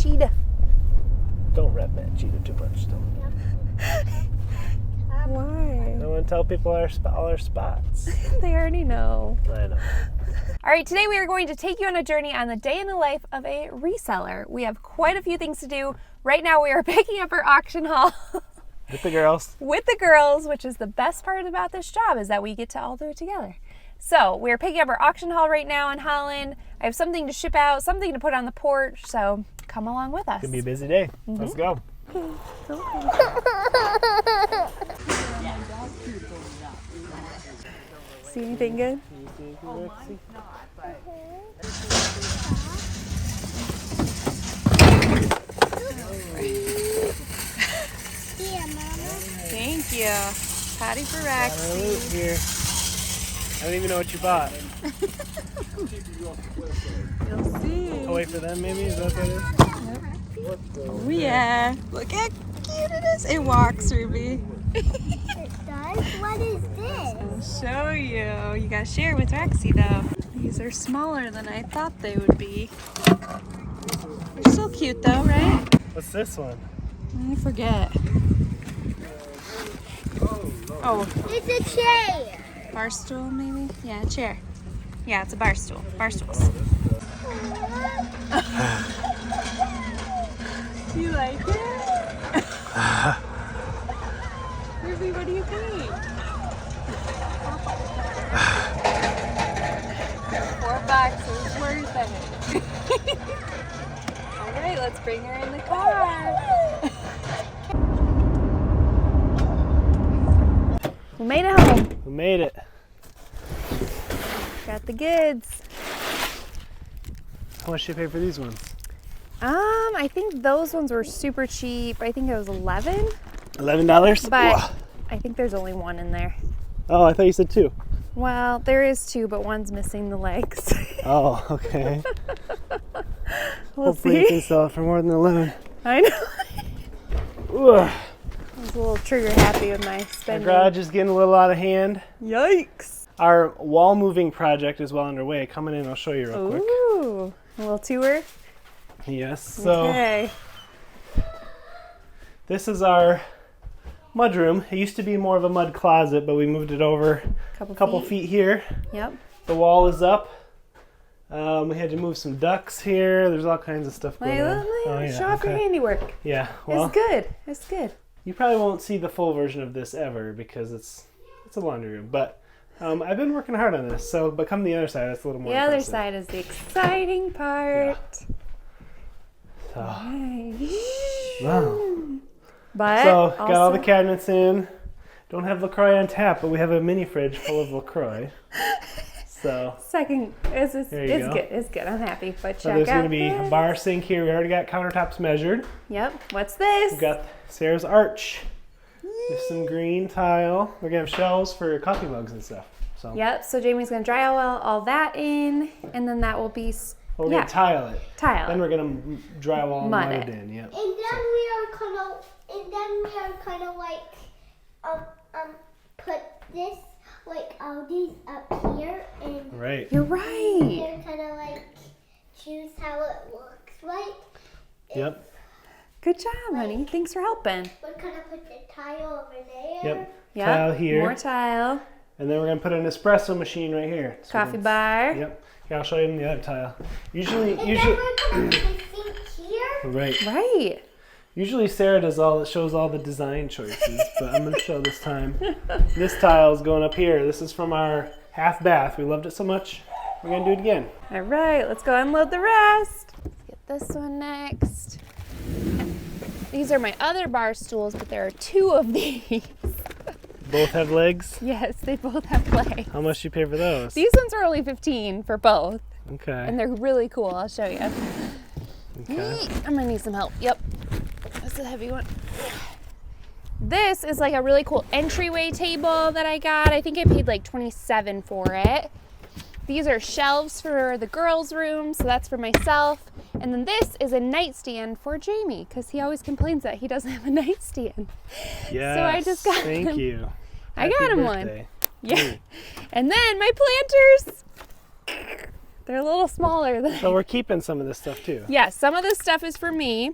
cheetah. Don't rep that cheetah too much, though. Why? I want to tell people all our spots. They already know. I know. All right, today we are going to take you on a journey on the day in the life of a reseller. We have quite a few things to do. Right now we are picking up our auction haul. With the girls. With the girls, which is the best part about this job, is that we get to all do it together. So we're picking up our auction haul right now in Holland. I have something to ship out, something to put on the porch, so come along with us. It's going to be a busy day. Let's go. See anything good? Thank you. Patty for Rexy. Here. I don't even know what you bought. You'll see. Oh, wait for them, maybe? Is that what that is? Yep. Oh, yeah. Look how cute it is. It walks, Ruby. It does? What is this? I'll show you. You gotta share with Rexy, though. These are smaller than I thought they would be. They're still cute, though, right? What's this one? I forget. Oh, It's a chair. bar stool, maybe? Yeah, a chair. Yeah, it's a bar stool. Bar stools. You like it? Ruby, what do you think? $4 is worth it. All right, let's bring her in the car. We made it home. We made it. Got the goods. How much did you pay for these ones? I think those ones were super cheap. I think it was $11, $11? but Whoa. I think there's only one in there. Oh, I thought you said 2. Well, there is 2, but one's missing the legs. Oh, okay. We'll Hopefully see. you can sell it for more than 11. I know. Ugh. I was a little trigger happy with my Our spending. garage is getting a little out of hand. Yikes. Our wall moving project is well underway. Coming in, I'll show you real quick. Ooh, a little tour. Yes, so Okay. this is our mud room. It used to be more of a mud closet, but we moved it over a couple feet here. Yep. The wall is up. We had to move some ducts here. There's all kinds of stuff going on. Show off your handiwork. Yeah, well, It's good. It's good. you probably won't see the full version of this ever because it's a laundry room. But I've been working hard on this. So, but come the other side, that's a little more The other impressive. side is the exciting part. So, Nice. wow. But So, got all the also- cabinets in. Don't have LaCroix on tap, but we have a mini fridge full of LaCroix. So, Second, it's There you go. good. It's good. I'm happy. But so check there's out going to be a this. bar sink here. We already got countertops measured. Yep. What's this? We've got Sarah's arch. There's some green tile. We're going to have shelves for coffee mugs and stuff. So, Yep. So Jamie's gonna drywall all that in, and then that will be we're going to tile it. tile. Then we're going to drywall and Mud mud it. it in. Yep. And then we are kind of like put this like all these up here and Right. You're right. then kind of like choose how it looks like. Yep. Good job, honey. Thanks for helping. We kind of put the tile over there. Yep. Yep. Tile here. More tile. And then we're going to put an espresso machine right here. So Coffee that's- bar. Yep. Yeah, I'll show you the other tile. Usually, And then we're going to put the sink here. right. Right. Usually Sarah shows all the design choices, but I'm gonna show this time. This tile is going up here. This is from our half bath. We loved it so much. We're gonna do it again. All right. Let's go unload the rest. Let's get this one next. These are my other bar stools, but there are 2 of these. Both have legs. Yes, they both have legs. How much do you pay for those? These ones are only $15 for both, Okay. and they're really cool. I'll show you. Okay. I'm gonna need some help. Yep. That's a heavy one. This is like a really cool entryway table that I got. I think I paid like $27 for it. These are shelves for the girls' room, so that's for myself. And then this is a nightstand for Jamie, because he always complains that he doesn't have a nightstand. Yes. So I just got Thank him. you. I got Happy him one. birthday. Yeah. And then my planters. They're a little smaller than. So we're keeping some of this stuff too. Yeah, some of this stuff is for me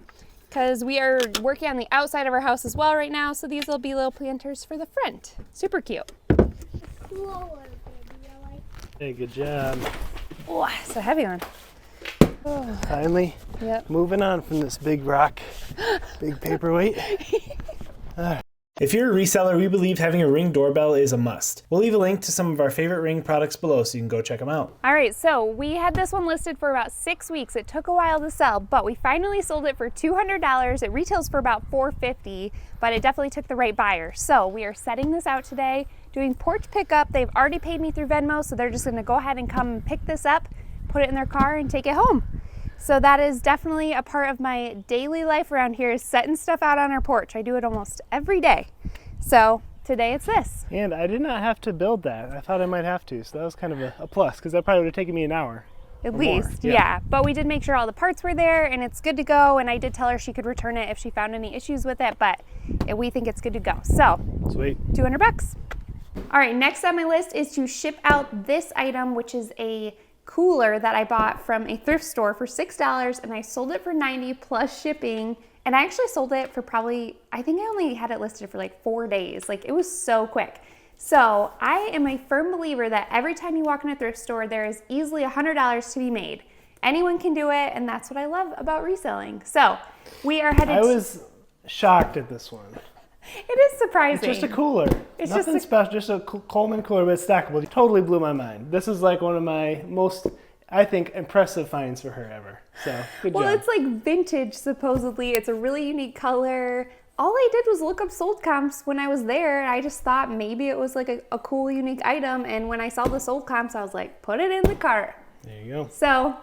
because we are working on the outside of our house as well right now. So these will be little planters for the front. Super cute. Slower, baby. I like Hey, good job. Oh, it's a heavy one. Oh, Finally, yep. moving on from this big rock, big paperweight. All right. If you're a reseller, we believe having a Ring doorbell is a must. We'll leave a link to some of our favorite Ring products below so you can go check them out. All right, so we had this one listed for about 6 weeks. It took a while to sell, but we finally sold it for $200. It retails for about $450, but it definitely took the right buyer. So we are setting this out today, doing porch pickup. They've already paid me through Venmo, so they're just gonna go ahead and come and pick this up, put it in their car, and take it home. So that is definitely a part of my daily life around here, is setting stuff out on our porch. I do it almost every day. So today it's this. And I did not have to build that. I thought I might have to, so that was kind of a plus, because that probably would have taken me an hour. At or least, more. yeah. But we did make sure all the parts were there and it's good to go. And I did tell her she could return it if she found any issues with it, but we think it's good to go. So, Sweet. $200. All right, next on my list is to ship out this item, which is a cooler that I bought from a thrift store for $6, and I sold it for $90 plus shipping. And I actually sold it for probably, I think I only had it listed for like 4 days. Like, it was so quick. So I am a firm believer that every time you walk in a thrift store, there is easily $100 to be made. Anyone can do it, and that's what I love about reselling. So we are headed. I was shocked at this one. It is surprising. It's just a cooler. It's Nothing special, just a Coleman cooler, but it's stackable. It totally blew my mind. This is like one of my most, I think, impressive finds for her ever. So, good Well, job. it's like vintage, supposedly. It's a really unique color. All I did was look up sold comps when I was there. I just thought maybe it was like a cool, unique item. And when I saw the sold comps, I was like, put it in the cart. There you go. So,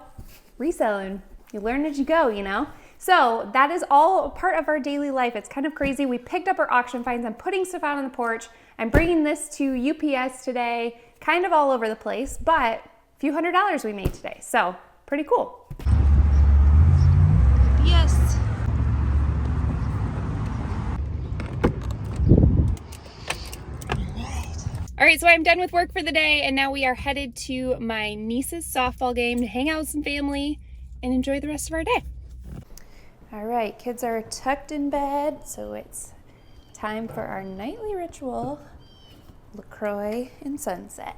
reselling. You learn as you go, you know? So that is all part of our daily life. It's kind of crazy. We picked up our auction finds. I'm putting stuff out on the porch. I'm bringing this to UPS today, kind of all over the place, but a few $100 we made today. So pretty cool. Yes. All right, so I'm done with work for the day, and now we are headed to my niece's softball game to hang out with some family and enjoy the rest of our day. All right, kids are tucked in bed, so it's time for our nightly ritual, LaCroix and sunset.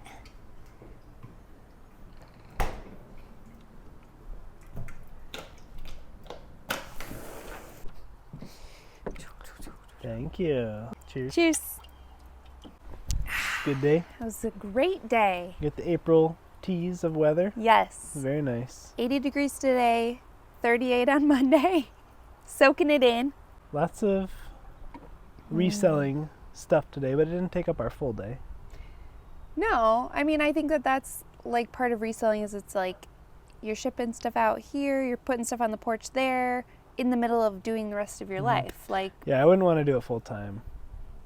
Thank you. Cheers. Cheers. Good day. It was a great day. Get the April tease of weather. Yes. Very nice. 80 degrees today, 38 on Monday. Soaking it in. Lots of reselling stuff today, but it didn't take up our full day. No, I mean, I think that that's like part of reselling is it's like you're shipping stuff out here, you're putting stuff on the porch there, in the middle of doing the rest of your life. Like, Yeah, I wouldn't want to do it full time.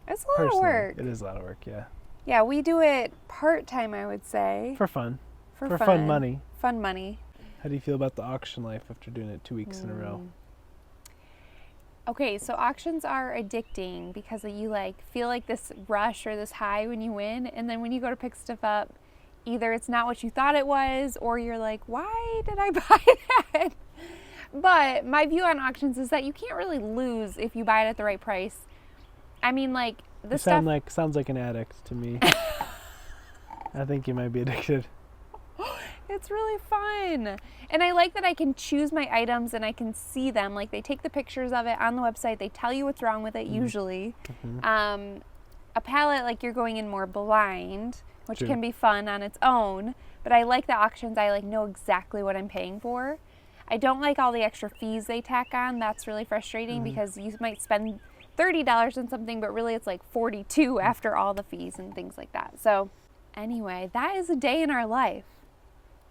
it's a lot of Personally, work. it is a lot of work, yeah. Yeah, we do it part-time, I would say. For fun. For fun money. Fun money. How do you feel about the auction life after doing it 2 weeks in a row? Okay, so auctions are addicting because you like feel like this rush or this high when you win, and then when you go to pick stuff up, either it's not what you thought it was, or you're like, why did I buy that? But my view on auctions is that you can't really lose if you buy it at the right price. I mean, like, this stuff... Sounds like an addict to me. I think you might be addicted. It's really fun. And I like that I can choose my items and I can see them. Like, they take the pictures of it on the website. They tell you what's wrong with it, usually. A palette, like, you're going in more blind, which True. can be fun on its own. But I like the auctions. I, like, know exactly what I'm paying for. I don't like all the extra fees they tack on. That's really frustrating because you might spend $30 on something, but really it's like $42 after all the fees and things like that. So anyway, that is a day in our life.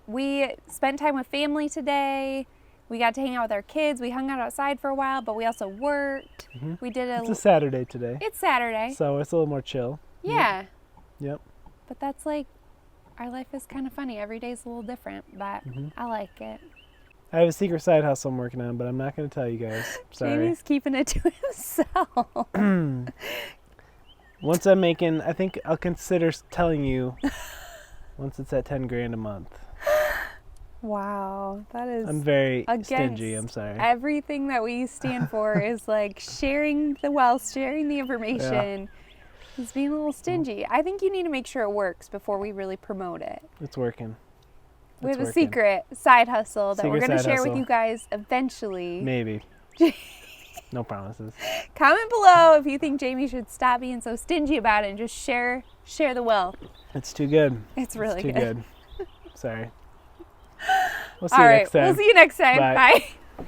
We spent time with family today. We got to hang out with our kids. We hung out outside for a while, but we also worked. We did It's a Saturday today. It's Saturday. So it's a little more chill. Yeah. Yep. But that's like, our life is kind of funny. Every day's a little different, but I like it. I have a secret side hustle I'm working on, but I'm not going to tell you guys. Sorry. Jamie's keeping it to himself. Once I'm making, I think I'll consider telling you once it's at 10 grand a month. Wow, that is I'm very against stingy. I'm sorry. everything that we stand for is like sharing the wealth, sharing the information. He's being a little stingy. I think you need to make sure it works before we really promote it. It's working. We have It's a working. secret side hustle that we're Secret going to side share with hustle. you guys eventually. Maybe. No promises. Comment below if you think Jamie should stop being so stingy about it and just share the wealth. It's too good. It's really too good. Sorry. We'll see All you right, next time. we'll see you next time. Bye. Bye.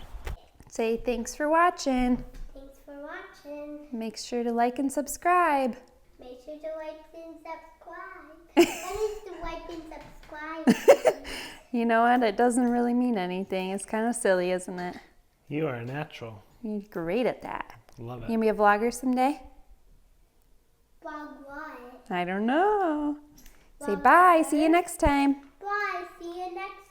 Say thanks for watching. Thanks for watching. Make sure to like and subscribe. Make sure to like and subscribe. When is the like and subscribe? You know what? It doesn't really mean anything. It's kind of silly, isn't it? You are a natural. You're great at that. Love it. You gonna be a vlogger someday? Vlog what? I don't know. Say bye. See you next time. Bye. See you next